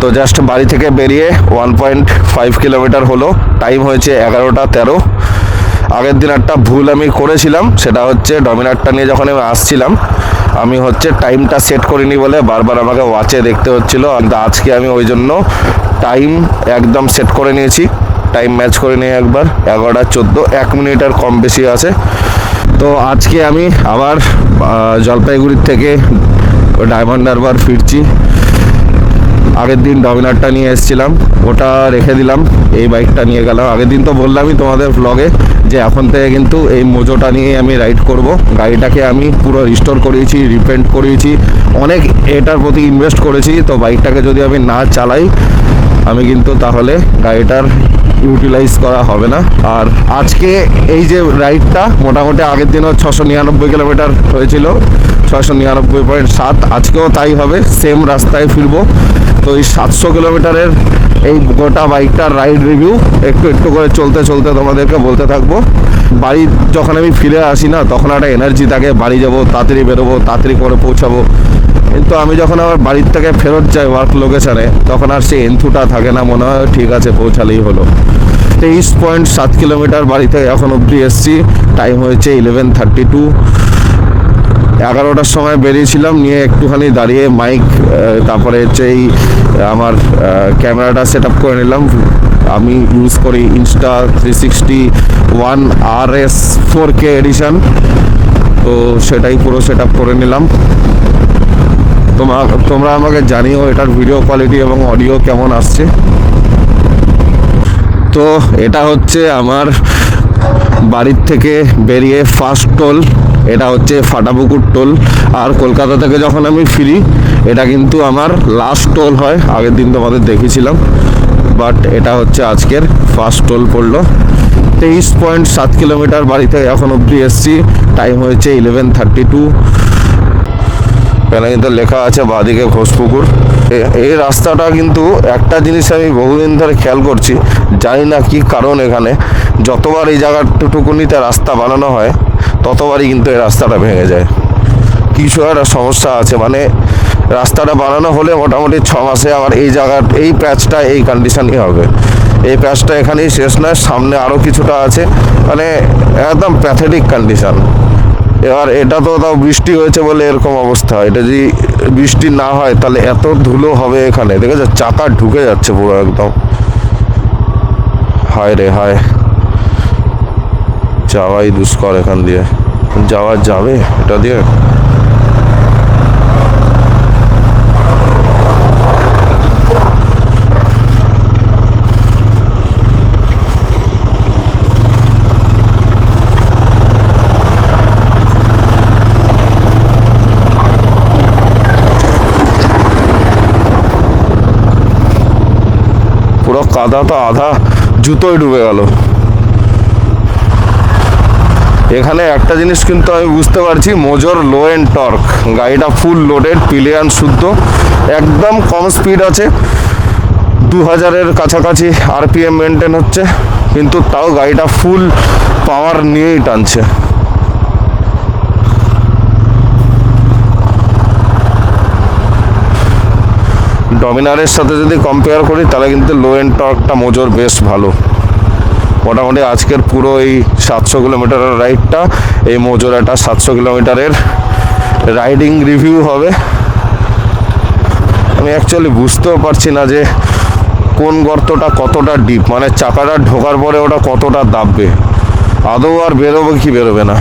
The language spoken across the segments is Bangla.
তো জাস্ট বাড়ি থেকে বেরিয়ে 1.5 কিলোমিটার হলো, টাইম হয়েছে 11:13। আগের দিন একটা ভুল আমি করেছিলাম, সেটা হচ্ছে ডমিনারটা নিয়ে যখন আমি আসছিলাম আমি হচ্ছে টাইমটা সেট করিনি বলে বারবার আমাকে ওয়াচে দেখতে হচ্ছিলো। কিন্তু আজকে আমি ওই জন্য টাইম একদম সেট করে নিয়েছি, টাইম ম্যাচ করে নিয়ে একবার 11:14, 1 মিনিটের কম বেশি আছে। তো আজকে আমি আবার জলপাইগুড়ির থেকে ডায়মন্ড হারবার ফিরছি। আগের দিন ডমিনারটা নিয়ে এসেছিলাম, ওটা রেখে দিলাম, এই বাইকটা নিয়ে গেলাম। আগের দিন তো বললামই তোমাদের ব্লগে যে এখন থেকে কিন্তু এই মোজোটা নিয়ে আমি রাইড করব। গাড়িটাকে আমি পুরো রিস্টোর করিয়েছি, রিপেন্ট করিয়েছি, অনেক এটার প্রতি ইনভেস্ট করেছি। তো বাইকটাকে যদি আমি না চালাই আমি কিন্তু তাহলে গাড়িটার ইউটিলাইজ করা হবে না। আর আজকে এই যে রাইডটা মোটামুটি আগের দিনও 699 কিলোমিটার হয়েছিল, 699.7, আজকেও তাই হবে, সেম রাস্তায় ফিরবো। তো এই 700 কিলোমিটারের এই গোটা বাইকটার রাইড রিভিউ একটু একটু করে চলতে চলতে তোমাদেরকে বলতে থাকবো। বাড়ি যখন আমি ফিরে আসি না তখন একটা এনার্জি থাকে, বাড়ি যাবো, তাড়াতাড়ি বেরোবো, তাড়াতাড়ি করে পৌঁছাবো। কিন্তু আমি যখন আমার বাড়ির থেকে ফেরত যাই ওয়ার্ক লোকেশনে তখন আর সেই এন্থুটা থাকে না, মনে হয় ঠিক আছে পৌঁছালেই হলো। 23.7 কিলোমিটার বাড়িতে এখন অবধি এসছি, টাইম হয়েছে 11:32। 11টার সময় বেরিয়েছিলাম, নিয়ে একটুখানি দাঁড়িয়ে মাইক, তারপরে হচ্ছে এই আমার ক্যামেরাটা সেট আপ করে নিলাম। আমি ইউজ করি Insta360 ONE RS 4K addition, তো সেটাই পুরো সেট আপ করে নিলাম। তোমরা আমাকে জানিও এটার ভিডিও কোয়ালিটি এবং অডিও কেমন আসছে। তো এটা হচ্ছে আমার বাড়ির থেকে বেরিয়ে ফার্স্ট টোল, এটা হচ্ছে ফাটাপুকুর টোল। আর কলকাতা থেকে যখন আমি ফিরি এটা কিন্তু আমার লাস্ট টোল হয়, আগের দিন তোমাদের দেখিয়েছিলাম, বাট এটা হচ্ছে আজকের ফার্স্ট টোল পড়লো। 23.7 কিলোমিটার বাড়িতে এখন অবধি এসছি, টাইম হয়েছে 11:32। এখানে কিন্তু লেখা আছে বাঁদিকে ঘোষপুকুর। এই রাস্তাটা কিন্তু একটা জিনিস আমি বহুদিন ধরে খেয়াল করছি, জানি না কি কারণ, এখানে যতবার এই জায়গাটুকুনিতে রাস্তা বানানো হয় ততবারই কিন্তু এই রাস্তাটা ভেঙে যায়। কিছু একটা সমস্যা আছে, মানে রাস্তাটা বানানো হলে মোটামুটি 6 মাসে আবার এই জায়গার এই প্যাচটা এই কন্ডিশনই হবে। এই প্যাচটা এখানেই শেষ নয়, সামনে আরও কিছুটা আছে, মানে একদম প্যাথেটিক কন্ডিশন। এবার এটা তো তাও বৃষ্টি হয়েছে বলে এরকম অবস্থা, এটা যদি বৃষ্টি না হয় তাহলে এত ধুলো হবে এখানে, দেখেছো চাকা ঢুকে যাচ্ছে পুরো একদম। হায় রে হায়, যাওয়াই দুষ্কর, এখান দিয়ে যাওয়া যাবে এটা দিয়ে? পুরো কাদা, তো আধা জুতোয় ডুবে গেল। এখানে একটা জিনিস কিন্তু আমি বুঝতে পারছি, মোজোর লো এন্ড টর্ক, গাড়িটা ফুল লোডেড, পিলিয়ান শুদ্ধ, একদম কম স্পিড আছে, 2000-এর কাছাকাছি RPM মেনটেন হচ্ছে, কিন্তু তাও গাড়িটা ফুল পাওয়ার নিয়েই টানছে। ডমিনারের সাথে যদি কম্পেয়ার করি তাহলে কিন্তু লো এন্ড টর্কটা মোজোর বেশ ভালো। মোটামুটি আজকের পুরো এই 700 কিলোমিটারের রাইডটা এই মোজোর একটা 700 কিলোমিটারের রাইডিং রিভিউ হবে। আমি অ্যাকচুয়ালি বুঝতেও পারছি না যে কোন গর্তটা কতটা ডিপ, মানে চাকাটা ঢোকার পরে ওটা কতটা দাববে, আদৌ আর বেরোবে কি বেরোবে না।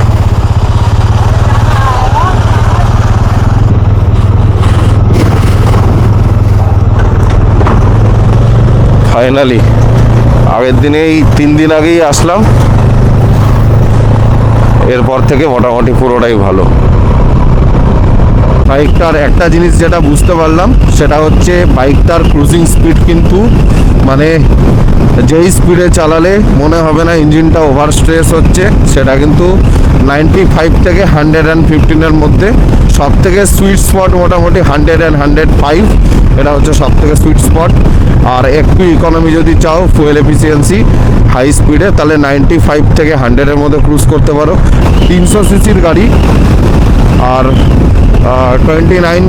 ফাইনালি আগের দিনেই 3 দিন আগেই আসলাম, এরপর থেকে মোটামুটি পুরোটাই ভালো। বাইকটার একটা জিনিস যেটা বুঝতে পারলাম সেটা হচ্ছে বাইকটার ক্রুজিং স্পিড কিন্তু মানে যেই স্পিডে চালালে মনে হবে না ইঞ্জিনটা ওভার স্ট্রেস হচ্ছে, সেটা কিন্তু 95 থেকে 115-এর মধ্যে। সব থেকে সুইট স্পট মোটামুটি 100 and 105, এটা হচ্ছে সব থেকে সুইট স্পট। আর একটু ইকোনমি যদি চাও, ফুয়েল এফিসিয়েন্সি হাই স্পিডে, তাহলে 95 থেকে 100-এর মধ্যে ক্রুজ করতে পারো। 300 সিসির গাড়ি, আর 29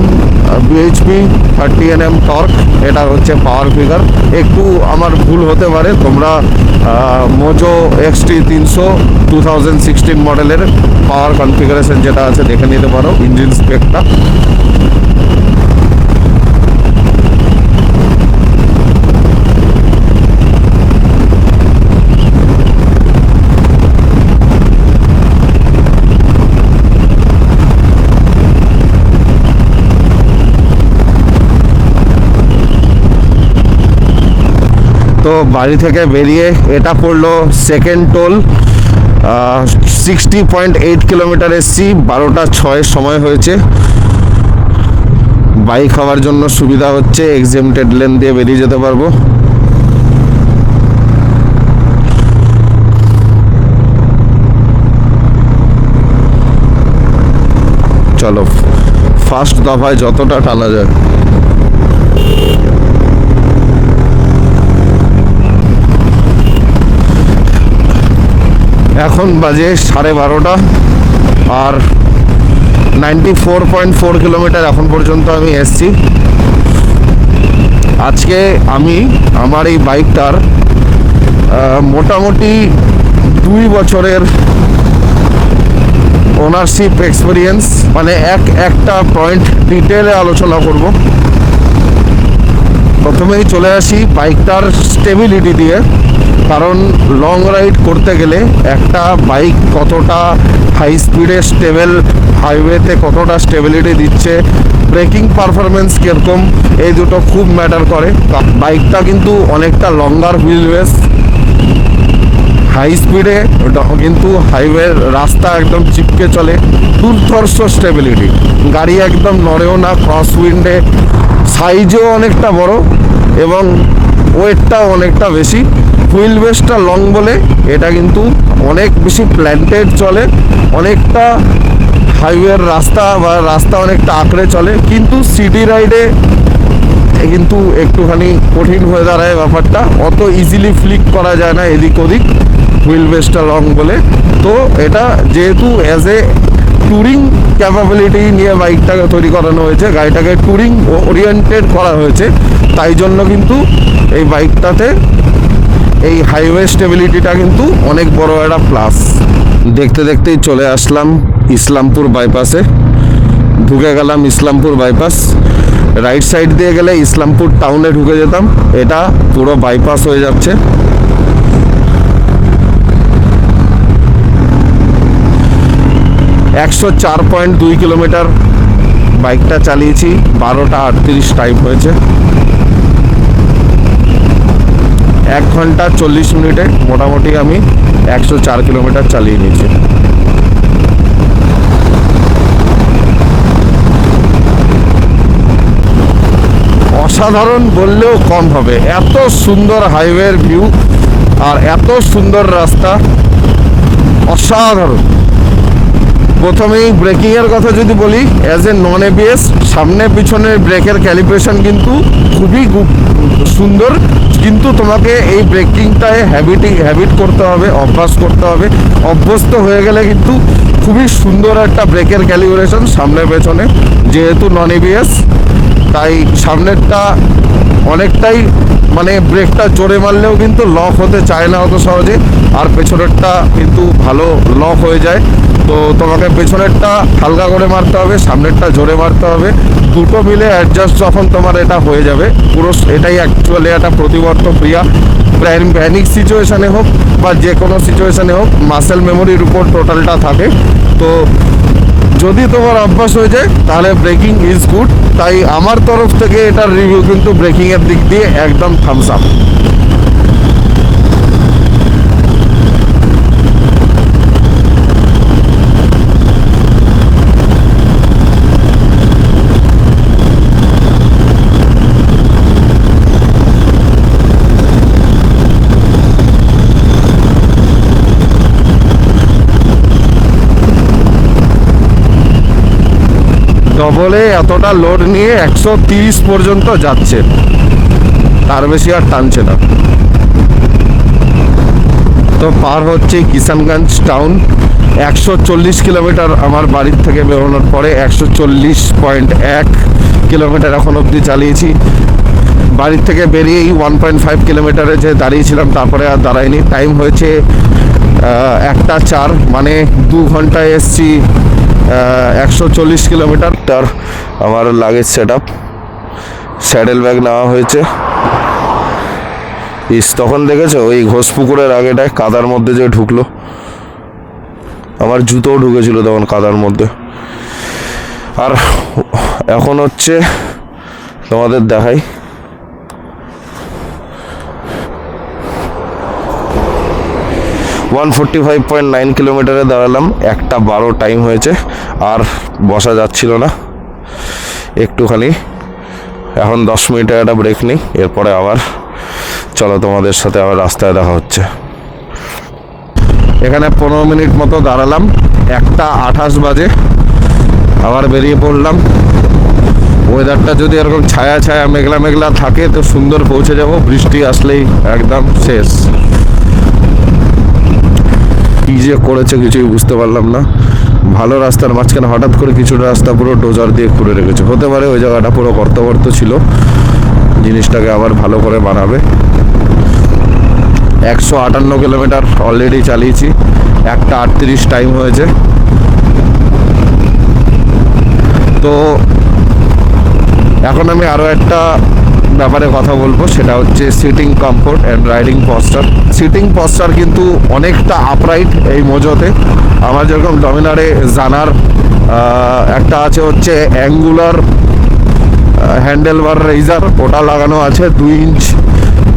bhp 30 Nm টর্ক, এটা হচ্ছে পাওয়ার ফিগার। একটু আমার ভুল হতে পারে, তোমরা মোজো XT 300 2016 মডেলের পাওয়ার কনফিগারেশন যেটা আছে দেখে নিতে পারো ইঞ্জিন স্পেকটা। তো বাড়ি থেকে বেরিয়ে এটা পড়লো সেকেন্ড টোল, 60.8 কিলোমিটার এসছি, 12টা 6 সময় হয়েছে। বাইক হওয়ার জন্য সুবিধা হচ্ছে এক্সেমটেড লেন দিয়ে বেরিয়ে যেতে পারবো। চলো ফার্স্ট দফায় যতটা টানা যায়। এখন বাজে 12:30 আর 94.4 কিলোমিটার এখন পর্যন্ত আমি এসছি। আজকে আমি আমার এই বাইকটার মোটামুটি 2 বছরের ওনারশিপ এক্সপিরিয়েন্স, মানে একটা পয়েন্ট ডিটেলে আলোচনা করব। প্রথমেই চলে আসি বাইকটার স্টেবিলিটি দিয়ে, কারণ লং রাইড করতে গেলে একটা বাইক কতটা হাই স্পিডে স্টেবল, হাইওয়েতে কতটা স্টেবিলিটি দিচ্ছে, ব্রেকিং পারফরমেন্স কীরকম, এই দুটো খুব ম্যাটার করে। বাইকটা কিন্তু অনেকটা লঙ্গার হুইল বেস, হাই স্পিডে কিন্তু হাইওয়ের রাস্তা একদম চিপকে চলে, দুর্ধর্ষ স্টেবিলিটি, গাড়ি একদম নড়েও না, ক্রস উইন্ডে, সাইজও অনেকটা বড় এবং ওয়েটটাও অনেকটা বেশি। হুইল বেসটা লং বলে এটা কিন্তু অনেক বেশি প্ল্যান্টেড চলে, অনেকটা হাইওয়ের রাস্তা অনেকটা আঁকড়ে চলে, কিন্তু সিটি রাইডে কিন্তু একটুখানি কঠিন হয়ে দাঁড়ায় ব্যাপারটা, অত ইজিলি ফ্লিক করা যায় না এদিক ওদিক হুইল বেসটা লং বলে। তো এটা যেহেতু অ্যাজ এ ট্যুরিং ক্যাপাবিলিটি নিয়ে বাইকটাকে তৈরি করানো হয়েছে, গাড়িটাকে ট্যুরিং ওরিয়েন্টেড করা হয়েছে, তাই জন্য কিন্তু এই বাইকটাতে এই হাইওয়ে স্টেবিলিটিটা কিন্তু অনেক বড় একটা প্লাস। দেখতে দেখতেই চলে আসলাম ইসলামপুর বাইপাসে, ঢুকে গেলাম ইসলামপুর বাইপাস। রাইট সাইড দিয়ে গেলে ইসলামপুর টাউনে ঢুকে যেতাম, এটা পুরো বাইপাস হয়ে যাচ্ছে। একশো 4.2 কিলোমিটার বাইকটা চালিয়েছি, 12টা 38 টাইম হয়েছে। 1 ঘন্টা 40 মিনিটে মোটামুটি আমি 104 কিলোমিটার চালিয়ে নিয়েছি। অসাধারণ বললেও কম হবে, এত সুন্দর হাইওয়ের ভিউ আর এত সুন্দর রাস্তা, অসাধারণ। প্রথমেই ব্রেকিংয়ের কথা যদি বলি, অ্যাজ এ নন এবিএস সামনে পিছনের ব্রেকের ক্যালিব্রেশন কিন্তু খুবই সুন্দর, কিন্তু তোমাকে এই ব্রেকিংটায় হ্যাবিট করতে হবে, অভ্যাস করতে হবে। অভ্যস্ত হয়ে গেলে কিন্তু খুবই সুন্দর একটা ব্রেকের ক্যালিব্রেশন সামনে পেছনে। যেহেতু নন এবিএস তাই সামনেরটা অনেকটাই, মানে ব্রেকটা জোরে মারলেও কিন্তু লক হতে চায় না অত সহজে, আর পেছনেরটা কিন্তু ভালো লক হয়ে যায়। তো তোমাকে পেছনেরটা হালকা করে মারতে হবে, সামনেরটা জোরে মারতে হবে, দুটো মিলে অ্যাডজাস্ট যখন তোমার এটা হয়ে যাবে পুরো, এটাই অ্যাকচুয়ালি একটা প্রতিবর্ত ক্রিয়া। প্যানিক সিচুয়েশানে হোক বা যে কোনো সিচুয়েশানে হোক, মাসেল মেমোরির উপর টোটালটা থাকে। তো যদি তোমার অভ্যাস হয়ে যায় তাহলে ব্রেকিং ইজ গুড। তাই আমার তরফ থেকে এটার রিভিউ কিন্তু ব্রেকিংয়ের দিক দিয়ে একদম থামস আপ। ডবলে এতটা লোড নিয়ে 130 পর্যন্ত যাচ্ছে, তার বেশি আর টানছে না। তো পার হচ্ছে কিষানগঞ্জ টাউন, 140 কিলোমিটার আমার বাড়ির থেকে বেরোনোর পরে 140.1 কিলোমিটার এখন অবধি চালিয়েছি। বাড়ির থেকে বেরিয়েই 1.5 কিলোমিটারে যে দাঁড়িয়েছিলাম, তারপরে আর দাঁড়াইনি। টাইম হয়েছে 1টা 4, মানে 2 ঘন্টায় এসছি 140 কিলোমিটার। তার আমার luggage set up, saddle bag নেওয়া হয়েছে। তখন দেখেছো ওই ঘোষপুকুরের আগেটায় কাদার মধ্যে যে ঢুকলো, আমার জুতোও ঢুকেছিল তখন কাদার মধ্যে। আর এখন হচ্ছে তোমাদের দেখাই, 145.9 কিলোমিটারে দাঁড়ালাম। 1টা 12 টাইম হয়েছে, আর বসা যাচ্ছিল না একটুখানি। এখন 10 মিনিটের একটা ব্রেক নিই, এরপরে আবার চলো তোমাদের সাথে আবার রাস্তায় দেখা হচ্ছে। এখানে 15 মিনিট মতো দাঁড়ালাম, 1টা 28 বাজে আবার বেরিয়ে পড়লাম। ওয়েদারটা যদি এরকম ছায়া ছায়া মেঘলা মেঘলা থাকে তো সুন্দর পৌঁছে যাব, বৃষ্টি আসলেই একদম শেষ। কি যে করেছে কিছুই বুঝতে পারলাম না। ভালো রাস্তার মাঝখানে হঠাৎ করে কিছুটা রাস্তা পুরো ডোজার দিয়ে খুঁড়ে রেখেছে। হতে পারে ওই জায়গাটা পুরো গর্ত ছিল, জিনিসটাকে আবার ভালো করে বানাবে। 158 কিলোমিটার অলরেডি চালিয়েছি, 1টা 38 টাইম হয়েছে। তো এখন আমি আরও একটা ব্যাপারে কথা বলবো, সেটা হচ্ছে sitting comfort and riding posture. Sitting posture কিন্তু অনেকটা আপরাইট এই মোজোতে। আমার যেরকম ডমিনারে জানার একটা আছে হচ্ছে অ্যাঙ্গুলার হ্যান্ডেলবার রেইজার, ওটা লাগানো আছে 2 ইঞ্চ।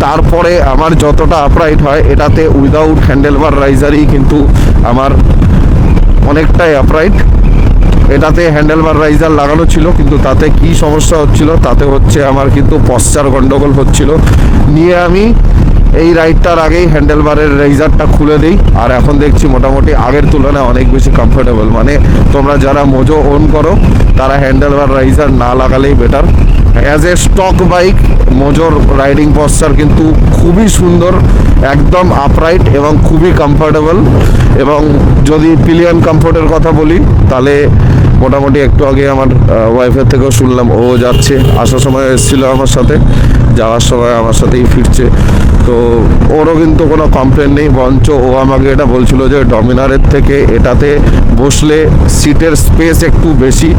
তারপরে আমার যতটা আপরাইট হয় এটাতে উইদাউট হ্যান্ডেলবার রাইজারই কিন্তু আমার অনেকটাই আপরাইট। এটাতে হ্যান্ডেলবার রাইজার লাগানো ছিল, কিন্তু তাতে কি সমস্যা হচ্ছিল, তাতে হচ্ছে আমার কিন্তু পশ্চার গন্ডগোল হচ্ছিল। নিয়ে আমি এই রাইডটার আগেই হ্যান্ডেলবারের রাইজারটা খুলে দিই, আর এখন দেখছি মোটামুটি আগের তুলনায় অনেক বেশি কমফোর্টেবল। মানে তোমরা যারা মোজো ওন করো তারা হ্যান্ডেলবার রাইজার না লাগালেই better. As a stock bike মোজোর রাইডিং পশ্চার কিন্তু খুবই সুন্দর, একদম আপরাইট এবং খুবই কমফোর্টেবল। এবং যদি পিলিয়ন কমফোর্টের কথা বলি তাহলে মোটামুটি একটু আগে আমার ওয়াইফের থেকেও শুনলাম, ও যাচ্ছে, আসার সময় এসেছিলো আমার সাথে, যাওয়ার সময় আমার সাথেই ফিরছে। তো ওরও কিন্তু কোনো কমপ্লেন নেই, বরঞ্চ ও আমাকে এটা বলছিল যে ডমিনারের থেকে এটাতে বসলে সিটের স্পেস একটু বেশি।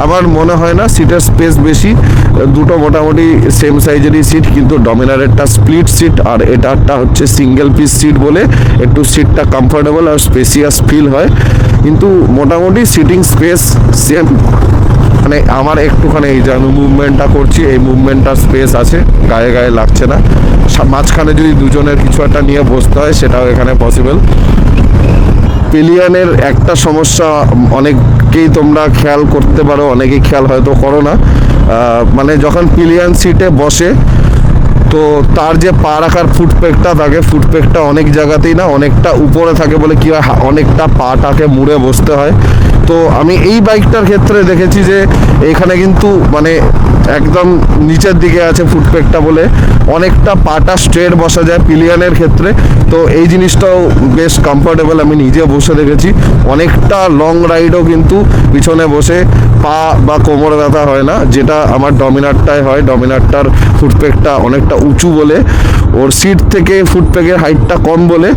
আমার মনে হয় না সিটের স্পেস বেশি, দুটো মোটামুটি সেম সাইজেরই সিট, কিন্তু ডমিনারেরটা স্প্লিট সিট আর এটারটা হচ্ছে সিঙ্গেল পিস সিট বলে একটু সিটটা কমফোর্টেবল আর স্পেসিয়াস ফিল হয়। কিন্তু মোটামুটি সিটিং স্পেস সেম। মানে আমার একটুখানি এই যে আমি মুভমেন্টটা করছি, এই মুভমেন্টটার স্পেস আছে, গায়ে গায়ে লাগছে না। মাঝখানে যদি দুজনের কিছু একটা নিয়ে বসতে হয় সেটাও এখানে পসিবল। পিলিয়নের একটা সমস্যা অনেককেই তোমরা খেয়াল করতে পারো, অনেকেই খেয়াল হয়তো করো না। মানে যখন পিলিয়ন সিটে বসে তো তার যে পা রাখার ফুটপেকটা থাকে, ফুটপেকটা অনেক জায়গাতেই না অনেকটা উপরে থাকে বলে কি হয়, অনেকটা পাটাকে মুড়ে বসতে হয়। তো আমি এই বাইকটার ক্ষেত্রে দেখেছি যে এখানে কিন্তু মানে একদম নিচের দিকে আছে ফুটপেকটা বলে অনেকটা পাটা স্ট্রেট বসা যায় পিলিয়নের ক্ষেত্রে। তো এই জিনিসটাও বেশ কমফোর্টেবল, আমি নিজে বসে দেখেছি। অনেকটা লং রাইডও কিন্তু পিছনে বসে পা বা কোমর ব্যথা হয় না, যেটা আমার ডমিনারটায় হয়। ডমিনারটার ফুটপেকটা অনেকটা উঁচু বলে, ওর সিট থেকে ফুটপেকের হাইটটা কম বলে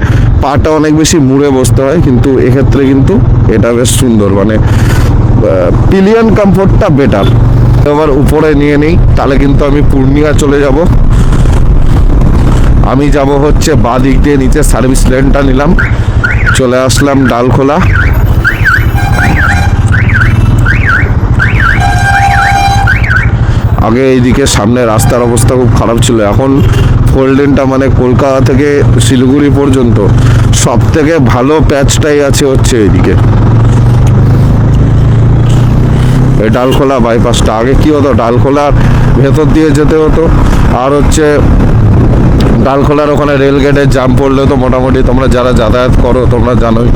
পাটা অনেক বেশি মুড়ে বসতে হয়। কিন্তু এক্ষেত্রে কিন্তু এটা বেশ সুন্দর, মানে পিলিয়ন কমফোর্টটা বেটার। এবার উপরে নিয়ে নেই, তাহলে কিন্তু আমি পূর্ণিয়া চলে যাব। আমি যাব হচ্ছে বাঁ দিক দিয়ে, নিচে সার্ভিস লেনটা নিলাম, চলে আসলাম ডালখোলা। আগে এইদিকে সামনে রাস্তার অবস্থা খুব খারাপ ছিল, এখন 4 লেনটা মানে কলকাতা থেকে শিলিগুড়ি পর্যন্ত সব থেকে ভালো প্যাচটাই আছে হচ্ছে এইদিকে, এই ডালখোলা বাইপাসটা। আগে কি হতো, ডালখোলার ভেতর দিয়ে যেতে হতো, আর হচ্ছে ডালখোলার ওখানে রেল গেটের জাম পড়লে তো মোটামুটি তোমরা যারা যাতায়াত করো তোমরা জানোই,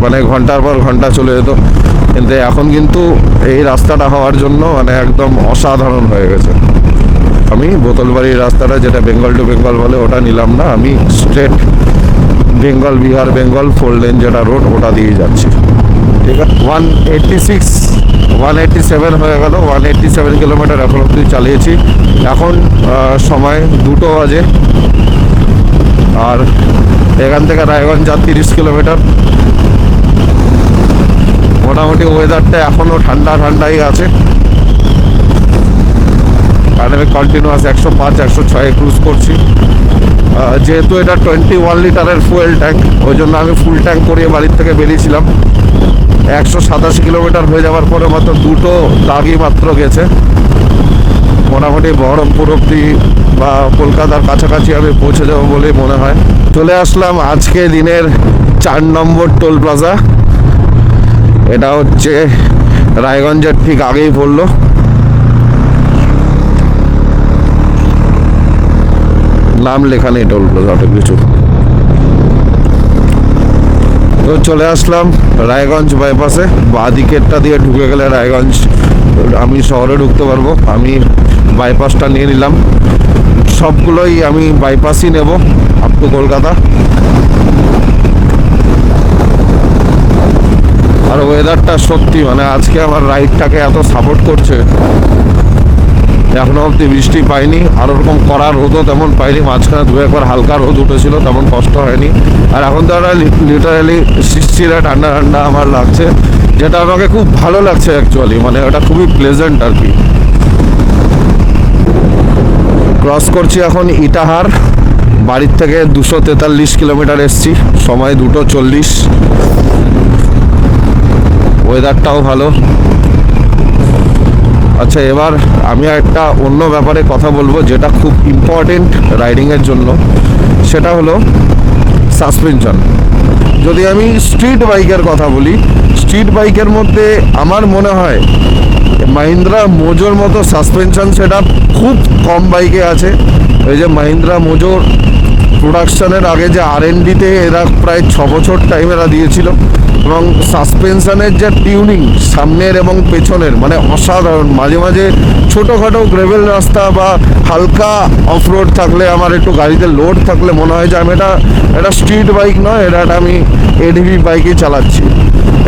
মানে ঘন্টার পর ঘন্টা চলে যেত। কিন্তু এখন কিন্তু এই রাস্তাটা হওয়ার জন্য মানে একদম অসাধারণ হয়ে গেছে। আমি বোতলবাড়ির রাস্তাটা, যেটা বেঙ্গল টু বেঙ্গল বলে, ওটা নিলাম না, আমি স্ট্রেট বেঙ্গল, বিহার বেঙ্গল 4 লেন যেটা রোড, ওটা দিয়ে যাচ্ছি। ঠিক আছে, 187 হয়ে গেল। 187 কিলোমিটার এখন অব্দি চালিয়েছি। এখন সময় 2টো বাজে, আর এখান থেকে রায়গঞ্জ যা 30 কিলোমিটার। মোটামুটি ওয়েদারটা এখনও ঠান্ডা ঠান্ডাই আছে, কারণ আমি কন্টিনিউয়াস 105 106 ক্রুজ করছি। যেহেতু এটা 21 লিটারের ফুয়েল ট্যাঙ্ক, ওই জন্য আমি ফুল ট্যাঙ্ক করিয়ে বাড়ির থেকে বেরিয়েছিলাম। 187 কিলোমিটার হয়ে যাওয়ার পরে মাত্র 2টো দাগই মাত্র গেছে। মোটামুটি বহরমপুর অব্দি বা কলকাতার কাছাকাছি আমি পৌঁছে যাবো বলেই মনে হয়। চলে আসলাম আজকে দিনের 4 নম্বর টোল প্লাজা। এটা হচ্ছে রায়গঞ্জের ঠিক আগেই পড়লো। নাম লেখা নেই টোল প্লাজাটা কিছু। তো চলে আসলাম রায়গঞ্জ বাইপাসে। বাঁদিকেরটা দিয়ে ঢুকে গেলে রায়গঞ্জ আমি শহরে ঢুকতে পারবো। আমি বাইপাসটা নিয়ে নিলাম, সবগুলোই আমি বাইপাসই নেব আপ টু কলকাতা। আর ওয়েদারটা সত্যি মানে আজকে আমার রাইডটাকে এত সাপোর্ট করছে। এখনো অবধি বৃষ্টি পাইনি, আর ওরকম কড়া রোদও তেমন পাইনি। মাঝখানে 2-একবার হালকা রোদ উঠেছিল, তেমন কষ্ট হয়নি। আর এখন তো একটা লিটারালি শিরশিরা ঠান্ডা ঠান্ডা আমার লাগছে, যেটা আমাকে খুব ভালো লাগছে অ্যাকচুয়ালি। মানে ওটা খুবই প্লেজেন্ট আর কি। ক্রস করছি এখন ইটাহার। বাড়ির থেকে 243 কিলোমিটার এসছি, সময় 2:40। ওয়েদারটাও ভালো। আচ্ছা, এবার আমি একটা অন্য ব্যাপারে কথা বলবো যেটা খুব ইম্পর্টেন্ট রাইডিংয়ের জন্য। সেটা হলো সাসপেনশন। যদি আমি স্ট্রিট বাইকের কথা বলি, স্ট্রিট বাইকের মধ্যে আমার মনে হয় মাহিন্দ্রা মোজোর মতো সাসপেনশন সেটআপ খুব কম বাইকে আছে। এই যে মাহিন্দ্রা মোজোর প্রোডাকশনের আগে যে R&Dতে এরা প্রায় 6 বছর টাইম এরা দিয়েছিল, এবং সাসপেনশনের যে টিউনিং সামনের এবং পেছনের মানে অসাধারণ। মাঝে মাঝে ছোটোখাটো গ্রেভেল রাস্তা বা হালকা অফ রোড থাকলে, আমার একটু গাড়িতে লোড থাকলে মনে হয় যে আমি এটা স্ট্রিট বাইক নয়, এটা আমি ADV বাইকই চালাচ্ছি।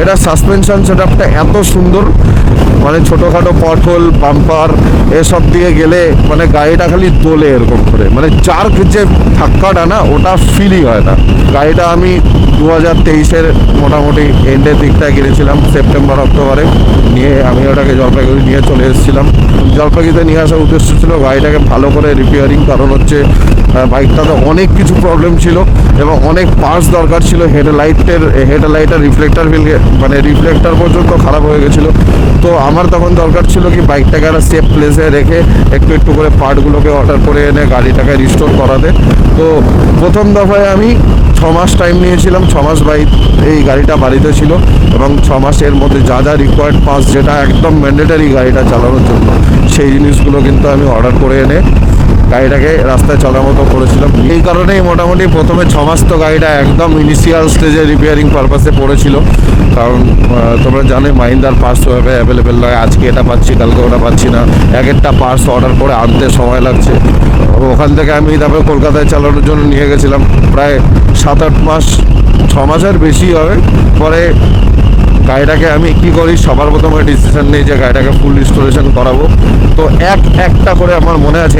এটা সাসপেনশন সেটআপটা এত সুন্দর, মানে ছোটোখাটো পটহোল বাম্পার এসব দিয়ে গেলে মানে গাড়িটা খালি দোলে এরকম করে, মানে জার্ক যে ধাক্কাটা না ওটা ফিলই হয় না। গাড়িটা আমি 2023-এর মোটামুটি এন্ডের দিকটায় কিনেছিলাম, সেপ্টেম্বর অক্টোবরে। নিয়ে আমি ওটাকে জলপাইগুড়ি নিয়ে চলে এসেছিলাম। জলপাইগুড়িতে নিয়ে আসার উদ্দেশ্য ছিল গাড়িটাকে ভালো করে রিপেয়ারিং, কারণ হচ্ছে বাইকটাতে অনেক কিছু প্রবলেম ছিল এবং অনেক পার্টস দরকার ছিল। হেডলাইটের রিফ্লেক্টার মানে রিফ্লেক্টার পর্যন্ত খারাপ হয়ে গেছিলো। তো আমার তখন দরকার ছিল কি বাইকটাকে একটা সেফ প্লেসে রেখে একটু একটু করে পার্টগুলোকে অর্ডার করে এনে গাড়িটাকে রিস্টোর করাতে। তো প্রথম দফায় আমি 6 মাস টাইম নিয়েছিলাম। 6 মাস এই গাড়িটা বাড়িতে ছিল, এবং 6 মাসের মধ্যে যা যা রিকোয়ার্ড পাস, যেটা একদম ম্যান্ডেটারি গাড়িটা চালানোর জন্য, সেই জিনিসগুলো কিন্তু আমি অর্ডার করে এনে গাড়িটাকে রাস্তায় চলার মতো করেছিলাম। এই কারণেই মোটামুটি প্রথমে 6 মাস তো গাড়িটা একদম ইনিশিয়াল স্টেজে রিপেয়ারিং পারপাসে পড়েছিল। কারণ তোমরা জানো মাহিন্দ্রার পার্টস ওভাবে অ্যাভেলেবেল নয়। আজকে এটা পাচ্ছি, কালকে ওটা পাচ্ছি না। এক একটা পার্টস অর্ডার করে আনতে সময় লাগছে। ওখান থেকে আমি তারপরে কলকাতায় চালানোর জন্য নিয়ে গেছিলাম প্রায় 7-8 মাস, 6 মাসের বেশি হবে। পরে গাড়িটাকে আমি কি করি, সবার প্রথমে ডিসিশন নিই যে গাড়িটাকে ফুল রিস্টোরেশন করাবো। তো একটা করে আমার মনে আছে,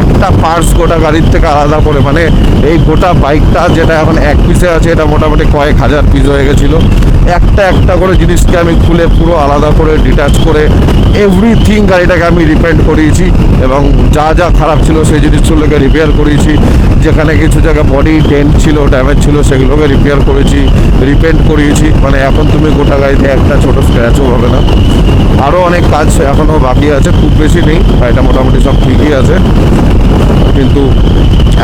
একটা পার্টস গোটা গাড়ির থেকে আলাদা করে, মানে এই গোটা বাইকটা যেটা এখন এক পিসে আছে, এটা মোটামুটি কয়েক হাজার পিস হয়ে গেছিলো। একটা করে জিনিসকে আমি খুলে পুরো আলাদা করে ডিটাচ করে এভরিথিং গাড়িটাকে আমি রিপেয়ার করিয়েছি, এবং যা যা খারাপ ছিল সেই জিনিসগুলোকে রিপেয়ার করিয়েছি। যেখানে কিছু জায়গায় বডি ডেন্ট ছিল, ড্যামেজ ছিল, সেগুলোকে রিপেয়ার করেছি, রিপেন্ট করিয়েছি। মানে এখন তুমি গোটা গাড়িতে একটা ছোটো স্ক্র্যাচও হবে না। আরও অনেক কাজ এখনও বাকি আছে, খুব বেশি নেই, গাড়িটা মোটামুটি সব ঠিকই আছে। কিন্তু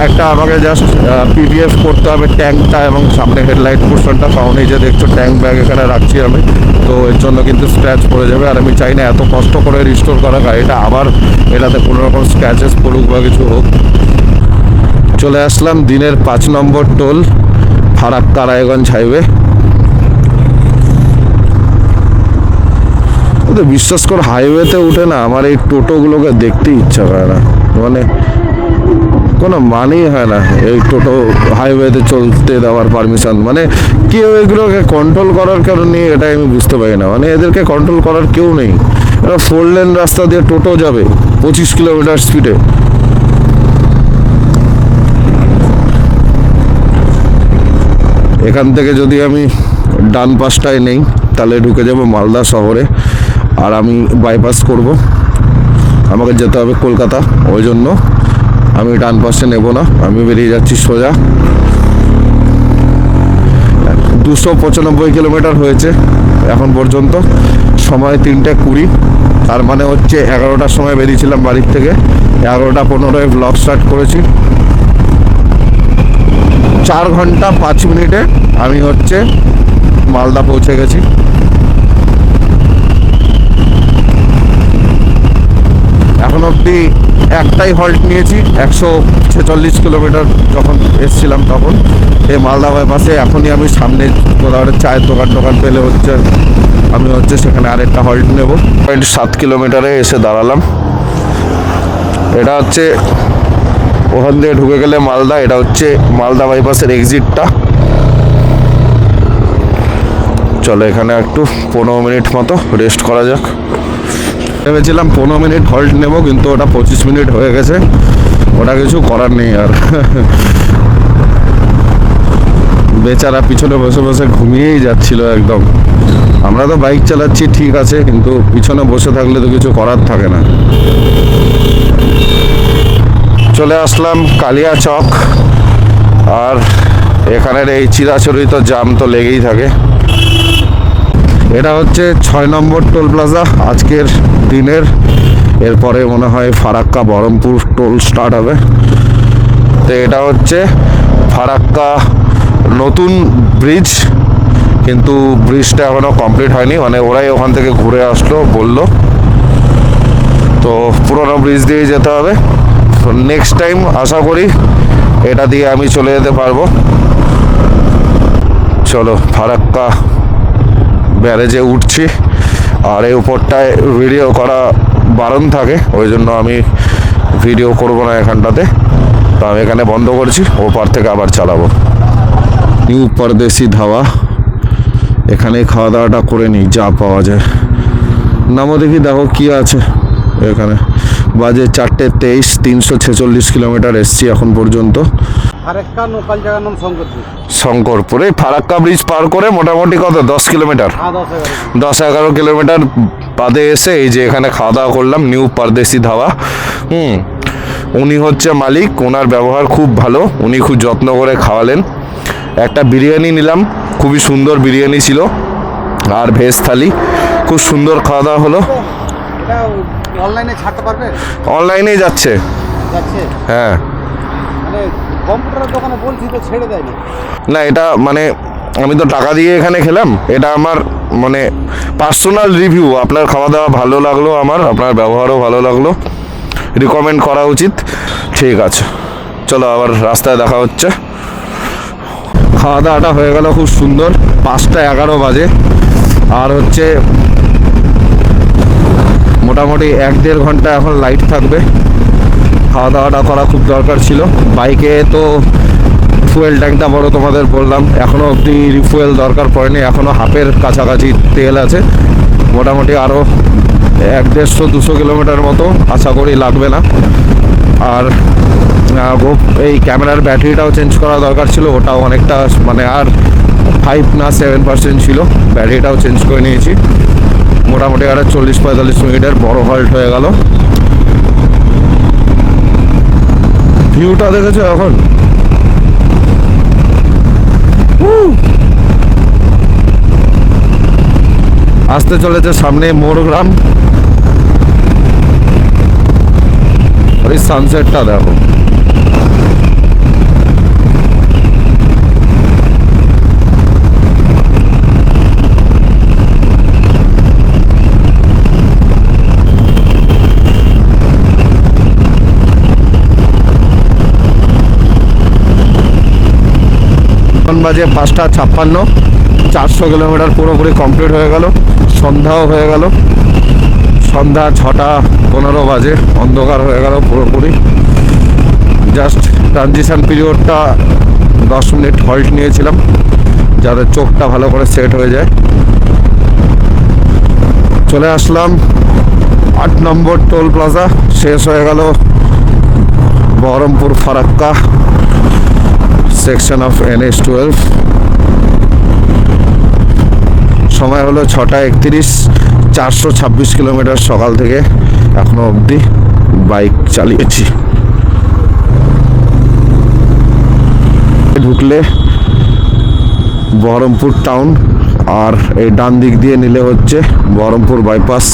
একটা আমাকে জাস্ট PVF করতে হবে ট্যাঙ্কটা এবং সামনে হেডলাইট পোর্শনটা, কারণ এই যে দেখছো ট্যাঙ্ক ব্যাগ এখানে রাখছি আমি, তো এর জন্য কিন্তু স্ক্র্যাচ পড়ে যাবে। আর আমি চাই না এত কষ্ট করে রিস্টোর করা গাড়িটা আবার এটাতে কোনো রকম স্ক্র্যাচেস পড়ুক বা কিছু হোক। চলে আসলাম দিনের 5 নম্বর টোল, ফারাক্কা রায়গঞ্জ হাইওয়ে। বিশ্বাস কর হাইওয়েতে উঠে না আমার এই টোটোগুলোকে দেখতে ইচ্ছা করে না। মানে কোনো মানেই হয় না এই টোটো হাইওয়েতে চলতে দেওয়ার পারমিশন। মানে কেউ এগুলোকে কন্ট্রোল করার কারণে, এটাই আমি বুঝতে পারি না। মানে এদেরকে কন্ট্রোল করার কেউ নেই। এরা 4 লেন রাস্তা দিয়ে টোটো যাবে 25 কিলোমিটার স্পিডে। এখান থেকে যদি আমি ডান পাশটায় নেই তাহলে ঢুকে যাব মালদা শহরে, আর আমি বাইপাস করব, আমাকে যেতে হবে কলকাতা। ওই জন্য আমি ডান পাশে নেব না, আমি বেরিয়ে যাচ্ছি সোজা। 295 কিলোমিটার হয়েছে এখন পর্যন্ত, সময় 3:20। তার মানে হচ্ছে 11টার সময় বেরিয়েছিলাম বাড়ির থেকে, 11:15 ব্লগ স্টার্ট করেছি। 4 ঘন্টা 5 মিনিটে আমি হচ্ছে মালদা পৌঁছে গেছি। এখন অবধি একটাই হল্ট নিয়েছি, 146 কিলোমিটার যখন এসছিলাম তখন এই মালদা বাইপাসে। এখনই আমি সামনে কোথাও চায়ের দোকান পেলে হচ্ছে আমি হচ্ছে সেখানে আরেকটা হল্ট নেব। 7 কিলোমিটারে এসে দাঁড়ালাম। এটা হচ্ছে ওখান দিয়ে ঢুকে গেলে মালদা, এটা হচ্ছে মালদা বাইপাসের এক্সিটটা। চলো এখানে একটু 15 মিনিট মতো রেস্ট করা যাক। ভেবেছিলাম 15 মিনিট হল্ট নেব, কিন্তু ওটা 25 মিনিট হয়ে গেছে। ওটা কিছু করার নেই আর। বেচারা পিছনে বসে বসে ঘুমিয়েই যাচ্ছিল একদম। আমরা তো বাইক চালাচ্ছি ঠিক আছে, কিন্তু পিছনে বসে থাকলে তো কিছু করার থাকে না। চলে আসলাম কালিয়াচক, আর এখানের এই চিরাচরিত জাম তো লেগেই থাকে। এটা হচ্ছে 6 নম্বর টোল প্লাজা আজকের দিনের। এরপরে মনে হয় ফারাক্কা বহরমপুর টোল স্টার্ট হবে। তো এটা হচ্ছে ফারাক্কা নতুন ব্রিজ, কিন্তু ব্রিজটা এখনও কমপ্লিট হয়নি। মানে ওরাই ওখান থেকে ঘুরে আসলো বললো, তো পুরোনো ব্রিজ দিয়ে যেতে হবে। নেক্সট টাইম আশা করি এটা দিয়ে আমি চলে যেতে পারবো। চলো ফারাক্কা ব্যারেজে উঠছি, আর এই উপরটায় ভিডিও করা বারণ থাকে, ওই জন্য আমি ভিডিও করব না এখানটাতে। তো আমি এখানে বন্ধ করছি, ওপার থেকে আবার চালাবো। নিউ পরদেশি ধাবা, এখানে খাওয়া দাওয়াটা করে নিই যা পাওয়া যায়। নামও দেখি, দেখো কি আছে এখানে। বাজে 4:23, 346 কিলোমিটার এসছি এখন পর্যন্ত। ফারাক্কা লোকাল জায়গার নাম শঙ্করপুর। শঙ্করপুরে ফারাক্কা ব্রিজ পার করে মোটামুটি কত 10 কিলোমিটার, 10-11 কিলোমিটার বাদে এসে এই যে এখানে খাওয়া দাওয়া করলাম নিউ পরদেশি ধাবা। উনি হচ্ছে মালিক, ওনার ব্যবহার খুব ভালো, উনি খুব যত্ন করে খাওয়ালেন। একটা বিরিয়ানি নিলাম, খুবই সুন্দর বিরিয়ানি ছিল, আর ভেজ থালি। খুব সুন্দর খাওয়া দাওয়া হলো। এটা অনলাইনে ছাড়তে পারবেন? অনলাইনেই যাচ্ছে। হ্যাঁ, মানে কম্পিউটারের দোকানে বলছি তো ছেড়ে দেয়নি না এটা মানে আমি তো টাকা দিয়ে এখানে খেলাম, এটা আমার মানে পার্সোনাল রিভিউ। আপনার খাওয়া দাওয়া ভালো লাগলো আমার, আপনার ব্যবহারও ভালো লাগলো, রিকমেন্ড করা উচিত। ঠিক আছে, চলো আবার রাস্তায় দেখা হচ্ছে। খাওয়া দাওয়াটা হয়ে গেল খুব সুন্দর, 5:11 বাজে। আর হচ্ছে মোটামুটি 1-1.5 ঘন্টা এখন লাইট থাকবে। খাওয়া দাওয়াটা করা খুব দরকার ছিল। বাইকে তো ফুয়েল ট্যাঙ্কটা বড় তোমাদের বললাম, এখনও অবধি রিফুয়েল দরকার পড়েনি, এখনও হাফের কাছাকাছি তেল আছে। মোটামুটি আরও 150-200 কিলোমিটার মতো আশা করি লাগবে না। আর এই ক্যামেরার ব্যাটারিটাও চেঞ্জ করা দরকার ছিল, ওটাও অনেকটা মানে আর 5 না 7% ছিল, ব্যাটারিটাও চেঞ্জ করে নিয়েছি। মোটামুটি আর 40-45 মিনিটের বড় হল্ট হয়ে গেল। ভিউটা দেখেছো এখন? আসতে চলেছে সামনে মোরগ্রাম, আর এই সানসেটটা দেখো। বাজে 5:56, 400 কিলোমিটার পুরোপুরি কমপ্লিট হয়ে গেল। সন্ধ্যাও হয়ে গেল, সন্ধ্যা 6:15 বাজে, অন্ধকার হয়ে গেল পুরোপুরি। জাস্ট ট্রানজিশন পিরিয়ডটা 10 মিনিট হল্ট নিয়েছিলাম যাতে চোখটা ভালো করে সেট হয়ে যায়। চলে আসলাম 8 নম্বর টোল প্লাজা। শেষ হয়ে গেল Baharampur Farakka section of NH-12। সময় হলো 6:31, 426 কিলোমিটার সকাল থেকে এখনো অবধি বাইক চালিয়েছি। ঢুকলে বহরমপুর টাউন, আর এই ডান দিক দিয়ে নিলে হচ্ছে বহরমপুর বাইপাস।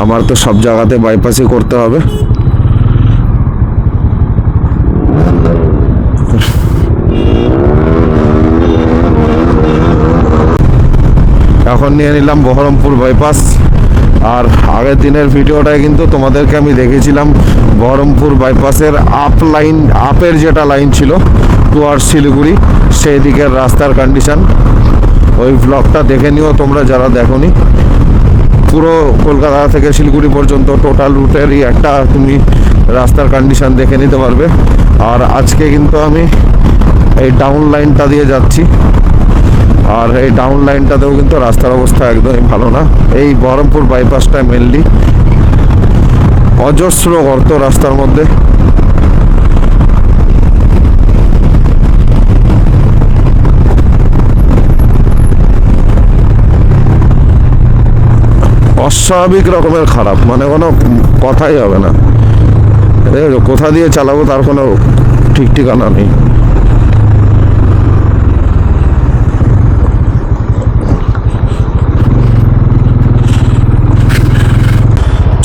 আমার তো সব জায়গাতে বাইপাসই করতে হবে। এখন নিয়ে নিলাম বহরমপুর বাইপাস। আর আগের দিনের ভিডিওটায় কিন্তু তোমাদেরকে আমি দেখেছিলাম বহরমপুর বাইপাসের আপের যেটা লাইন ছিল টুয়ার্ডস শিলিগুড়ি, সেই দিকের রাস্তার কন্ডিশন। ওই ব্লগটা দেখে নিও তোমরা যারা দেখোনি। পুরো কলকাতা থেকে শিলিগুড়ি পর্যন্ত টোটাল রুটেরই একটা তুমি রাস্তার কন্ডিশন দেখে নিতে পারবে। আর আজকে কিন্তু আমি এই ডাউন লাইনটা দিয়ে যাচ্ছি, আর এই ডাউন লাইনটাতেও কিন্তু রাস্তার অবস্থা একদমই ভালো না। এই বহরমপুর বাইপাসটা মেনলি অজস্র গর্ত রাস্তার মধ্যে। অস্বাভাবিক রকমের খারাপ, মানে কোনো কথাই হবে না। কোথা দিয়ে চালাবো তার কোনো ঠিক ঠিকানা নেই।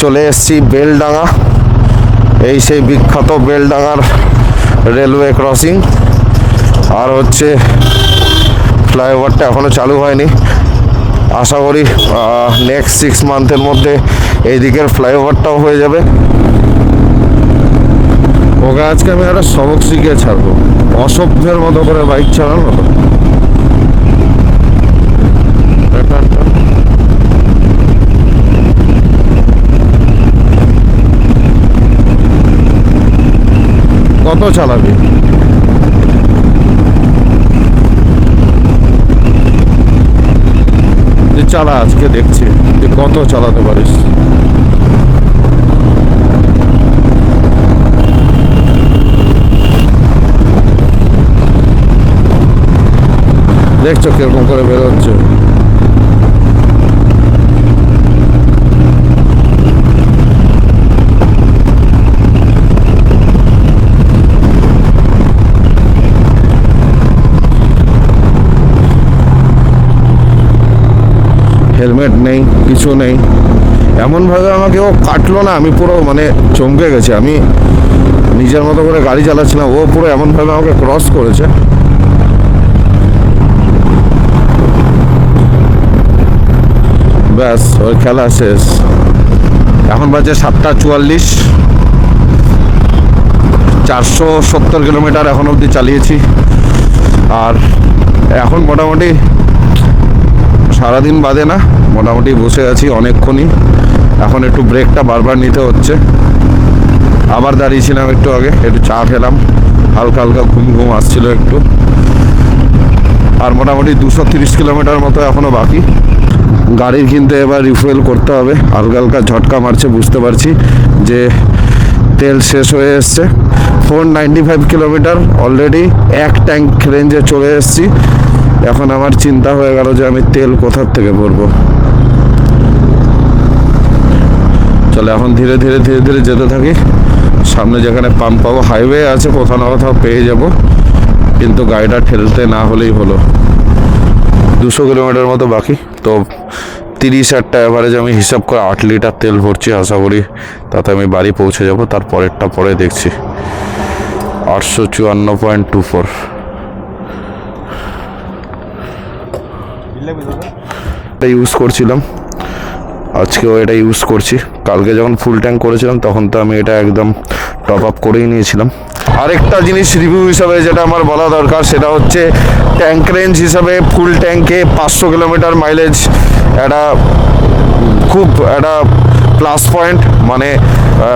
চলে এসছি বেলডাঙ্গা। এই সেই বিখ্যাত বেলডাঙ্গার রেলওয়ে ক্রসিং। আর হচ্ছে ফ্লাইওভারটা এখনও চালু হয়নি। আশা করি নেক্সট 6 মান্থের মধ্যে এই দিকের ফ্লাইওভারটাও হয়ে যাবে। ওকে আজকে আমি একটা সবক শিখিয়ে ছাড়বো, অসভ্যের মতো করে বাইক চালানো। কত চালাবি? চালা, আজকে দেখছি যে কত চালাতে পারিস। দেখছো কিরকম করে বেরোচ্ছে। হেলমেট নেই, কিছু নেই। এমনভাবে আমাকে ও কাটলো না, আমি পুরো মানে চমকে গেছি। আমি নিজের মতো করে গাড়ি চালাচ্ছিলাম, ও পুরো এমনভাবে আমাকে ক্রস করেছে। ব্যাস, ওর খেলা শেষ। এখন বাজে 7:44, 470 কিলোমিটার এখন অবধি চালিয়েছি। আর এখন মোটামুটি সারাদিন বাদে না, মোটামুটি বসে আছি অনেকক্ষণই। এখন একটু ব্রেকটা বারবার নিতে হচ্ছে। আবার দাঁড়িয়েছিলাম একটু আগে, একটু চা খেলাম, হালকা হালকা ঘুম আসছিল একটু। আর মোটামুটি 230 কিলোমিটার মতো এখনও বাকি। গাড়ির কিন্তু এবার রিফুয়েল করতে হবে। হালকা হালকা ঝটকা মারছে, বুঝতে পারছি যে তেল শেষ হয়ে এসছে। 495 কিলোমিটার অলরেডি 1 ট্যাঙ্ক রেঞ্জে চলে এসেছি। এখন আমার চিন্তা হয়ে গেল যে আমি তেল কোথার থেকে ভরবো। চলে এখন ধীরে ধীরে ধীরে ধীরে যেতে থাকি। সামনে যেখানে পাম্প পাবো, হাইওয়ে আছে, কোথাও না কোথাও পেয়ে যাব, কিন্তু গাড়িটা ঠেলতে না হলেই হলো। 200 কিলোমিটার মতো বাকি। তো 30-60টা অ্যাভারেজ আমি হিসাব করে 8 লিটার তেল ভরছি। আশা করি তাতে আমি বাড়ি পৌঁছে যাব। তার পরেরটা পরে দেখছি। 854.24 এটা ইউজ করছিলাম, আজকেও এটা ইউজ করছি। কালকে যখন ফুল ট্যাঙ্ক করেছিলাম তখন তো আমি এটা একদম টপ আপ করেই নিয়েছিলাম। আরেকটা জিনিস রিভিউ হিসাবে যেটা আমার বলা দরকার সেটা হচ্ছে ট্যাঙ্ক রেঞ্জ হিসাবে ফুল ট্যাঙ্কে 500 কিলোমিটার মাইলেজ একটা খুব একটা প্লাস পয়েন্ট, মানে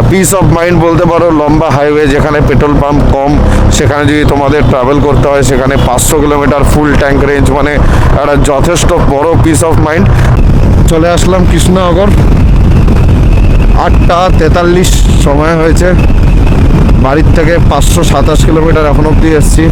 পিস অফ মাইন্ড বলতে পারো। লম্বা হাইওয়ে যেখানে পেট্রোল পাম্প কম, সেখানে যদি তোমাদের ট্রাভেল করতে হয়, সেখানে 500 কিলোমিটার ফুল ট্যাঙ্ক রেঞ্জ মানে একটা যথেষ্ট বড় পিস অফ মাইন্ড। চলে আসলাম কৃষ্ণনগর, 8:43 সময় হয়েছে। বাড়ির থেকে 527 কিলোমিটার এখন অবধি এসেছি।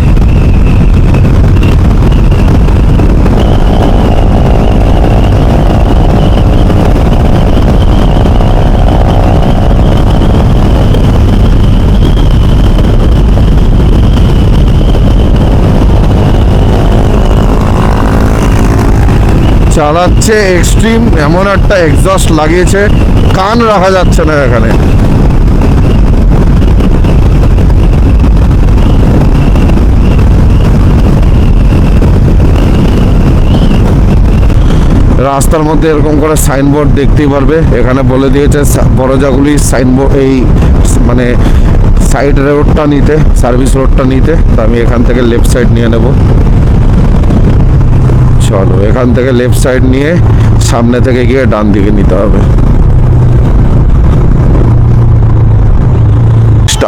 চালাচ্ছে এক্সট্রিম, এমন একটা এক্সস্ট লাগিয়েছে কান রাখা যাচ্ছে না এখানে। রাস্তার মধ্যে এরকম করে সাইনবোর্ড দেখতেই পারবে, এখানে বলে দিয়েছে বড়জাগুলি সাইনবোর্ড এই মানে সাইড রোডটা নিতে, সার্ভিস রোডটা নিতে। তো আমি এখান থেকে লেফট সাইড নিয়ে নেব। চলো এখান থেকে লেফট সাইড নিয়ে সামনে থেকে গিয়ে ডান দিকে নিতে হবে।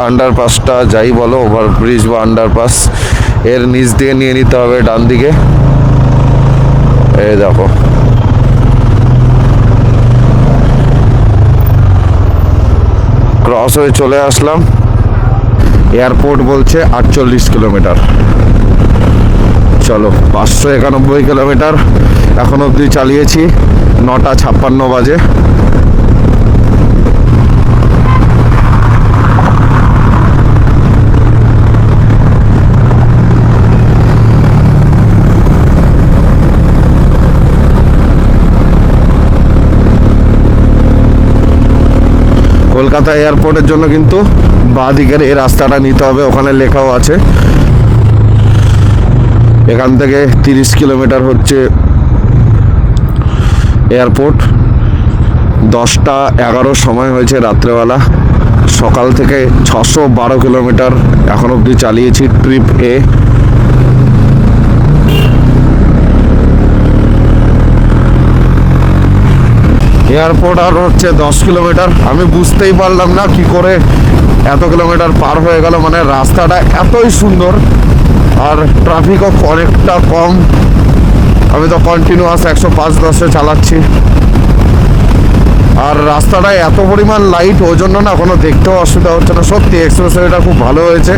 আন্ডারপাসটা যাই বলো, ওভারব্রিজ বা আন্ডারপাস, এর নিচ দিয়ে নিয়ে নিতে হবে ডান দিকে। এই দেখো, ক্রস হয়ে চলে আসলাম। এয়ারপোর্ট বলছে 48 কিলোমিটার। চলো 591 কিলোমিটার এখন অবধি চালিয়েছি, 9:56 বাজে। কলকাতা এয়ারপোর্টের জন্য কিন্তু বাঁ দিকের এই রাস্তাটা নিতে হবে, ওখানে লেখাও আছে। এখান থেকে 30 কিলোমিটার হচ্ছে এয়ারপোর্ট। 10:11 সময় হয়েছে রাত্রেবেলা। সকাল থেকে 612 কিলোমিটার এখন অবধি চালিয়েছি ট্রিপ এ। এয়ারপোর্ট আর হচ্ছে 10 কিলোমিটার। আমি বুঝতেই পারলাম না কি করে এত কিলোমিটার পার হয়ে গেল, মানে রাস্তাটা এতই সুন্দর আর ট্রাফিকও অনেকটা কম। আমি তো কন্টিনিউয়াস 105-10 চালাচ্ছি, আর রাস্তাটায় এত পরিমাণ লাইট, ওই জন্য না কোনো দেখতেও অসুবিধা হচ্ছে না। সত্যি এক্সপ্রেসওয়েটা খুব ভালো হয়েছে।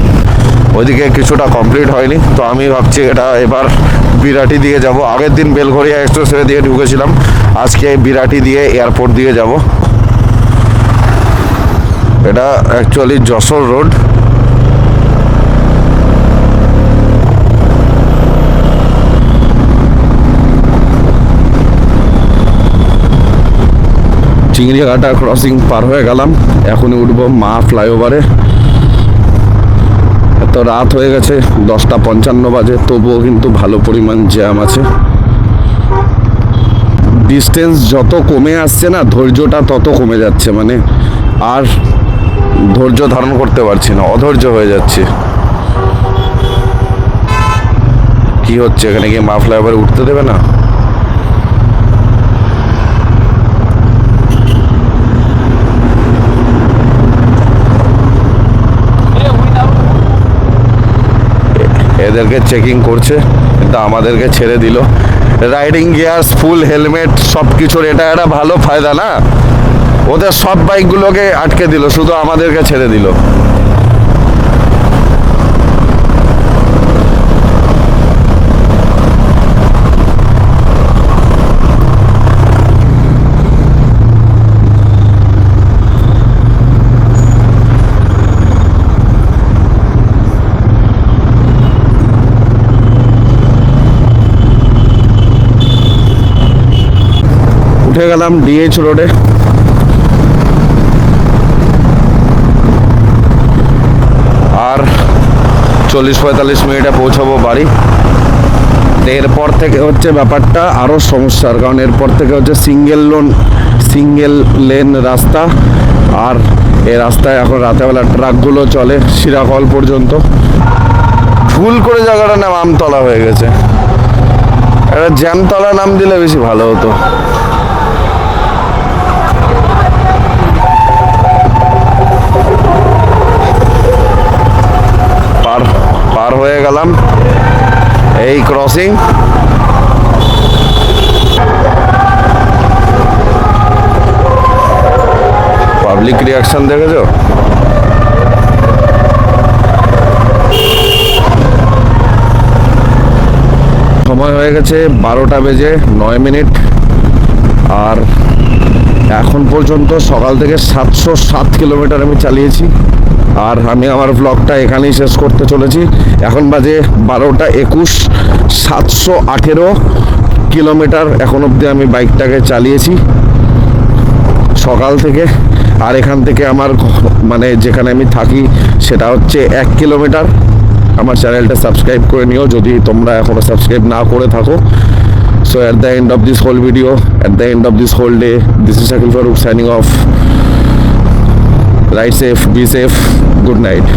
ওইদিকে কিছুটা কমপ্লিট হয়নি, তো আমি ভাবছি এটা এবার বিরাটি দিয়ে যাব। আগের দিন বেলঘরিয়া এক্সপ্রেসওয়ে দিয়ে ঢুকেছিলাম, আজকে বিরাটি দিয়ে এয়ারপোর্ট দিয়ে যাব। এটা actually Jessore road. Chingrighata crossing পার হয়ে গেলাম, এখনই উঠবো মা ফ্লাইওভারে। এত রাত হয়ে গেছে, 10:55 বাজে, তবুও কিন্তু ভালো পরিমাণ জ্যাম আছে। ডিস্টেন্স যত কমে আসছে না, ধৈর্যটা তত কমে যাচ্ছে, মানে আর ধৈর্য ধারণ করতে পারছি না, অধৈর্য হয়ে যাচ্ছে। কি হচ্ছে এখানে, গিয়ে মা ফ্লাইওভারে উঠতে দেবে না? এদেরকে চেকিং করছে, কিন্তু আমাদেরকে ছেড়ে দিল। রাইডিং গিয়ার্স, ফুল হেলমেট, সব কিছুর এটা একটা ভালো ফায়দা না। ওদের সব বাইকগুলোকে আটকে দিল, শুধু আমাদেরকে ছেড়ে দিল। উঠে গেলাম ডিএইচ রোডে। আর 40-45 মিনিটে পৌঁছাবো বাড়ি। এরপর থেকে হচ্ছে ব্যাপারটা আরও সমস্যার, কারণ এরপর থেকে হচ্ছে সিঙ্গেল লেন রাস্তা। আর এই রাস্তায় এখন রাতেবেলা ট্রাকগুলো চলে শিরাকল পর্যন্ত। ভুল করে জায়গাটার নাম আমতলা হয়ে গেছে, এটা জ্যামতলা নাম দিলে বেশি ভালো হতো। পার হয়ে গেলাম এই ক্রসিং। পাবলিক রিয়াকশন দেখেছো? সময় হয়ে গেছে 12:09। আর এখন পর্যন্ত সকাল থেকে 707 কিলোমিটার আমি চালিয়েছি। আর আমি আমার ব্লগটা এখানেই শেষ করতে চলেছি। এখন বাজে 12:21, 718 কিলোমিটার এখন অবধি আমি বাইকটাকে চালিয়েছি সকাল থেকে। আর এখান থেকে আমার মানে যেখানে আমি থাকি সেটা হচ্ছে 1 কিলোমিটার। আমার চ্যানেলটা সাবস্ক্রাইব করে নিও যদি তোমরা এখনো সাবস্ক্রাইব না করে থাকো। So at the end of this whole video, at the end of this whole day, this is Shakil Farooq signing off. Ride safe, be safe, good night.